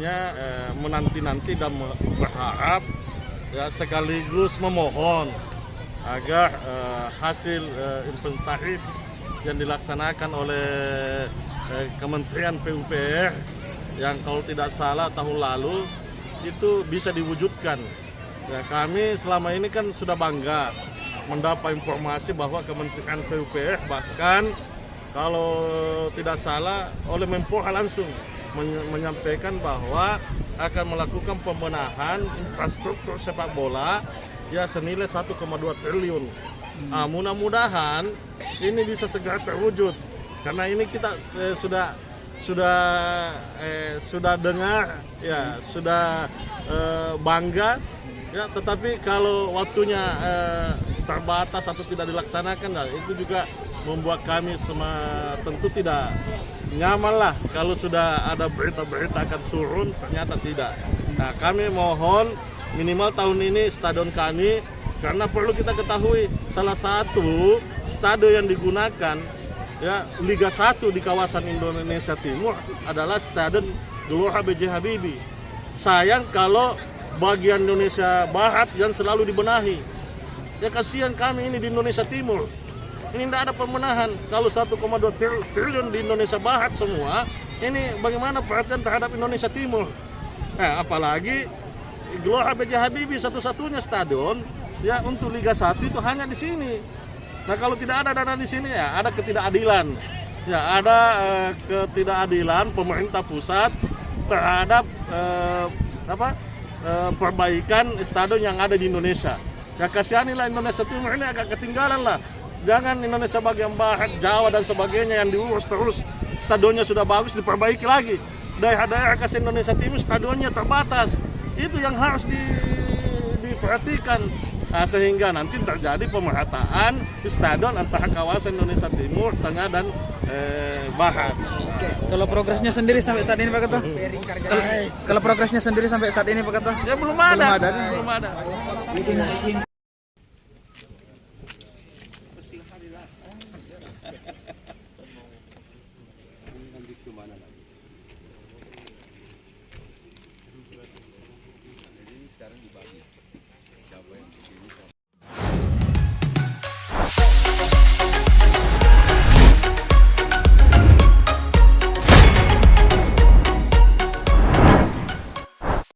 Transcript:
istilahnya menanti-nanti dan berharap ya, sekaligus memohon agar hasil inventaris yang dilaksanakan oleh Kementerian PUPR yang kalau tidak salah tahun lalu itu bisa diwujudkan. Ya, kami selama ini kan sudah bangga mendapat informasi bahwa Kementerian PUPR bahkan kalau tidak salah oleh Menpora langsung menyampaikan bahwa akan melakukan pembenahan infrastruktur sepak bola ya senilai 1,2 triliun. Mudah-mudahan ini bisa segera terwujud karena ini kita sudah dengar ya, sudah bangga ya, tetapi kalau waktunya terbatas atau tidak dilaksanakan, nah, itu juga membuat kami tentu tidak nyaman lah kalau sudah ada berita-berita akan turun ternyata tidak. Nah, kami mohon minimal tahun ini stadion kami, karena perlu kita ketahui salah satu stadion yang digunakan ya Liga 1 di kawasan Indonesia Timur adalah Stadion Gelora B.J. Habibie. Sayang kalau bagian Indonesia Barat yang selalu dibenahi. Ya kasihan kami ini di Indonesia Timur. Ini tidak ada pembenahan. Kalau 1,2 triliun di Indonesia Barat semua, ini bagaimana perhatian terhadap Indonesia Timur? Apalagi Gelora B.J. Habibie satu-satunya stadion ya untuk Liga 1 itu hanya di sini. Nah, kalau tidak ada dana di sini ya ada ketidakadilan. Ya ada ketidakadilan pemerintah pusat terhadap perbaikan stadion yang ada di Indonesia. Ya kasihanilah Indonesia Timur ini agak ketinggalan lah. Jangan Indonesia bagian barat, Jawa dan sebagainya yang diurus terus stadionnya sudah bagus diperbaiki lagi. Daerah-daerah khas Indonesia Timur stadionnya terbatas. Itu yang harus diperhatikan. Nah, sehingga nanti terjadi pemerataan di stadion antara kawasan Indonesia Timur, Tengah dan Barat. Kalau progresnya sendiri sampai saat ini Pak Ketua? Kalau progresnya sendiri sampai saat ini Pak Ketua? Ya belum ada.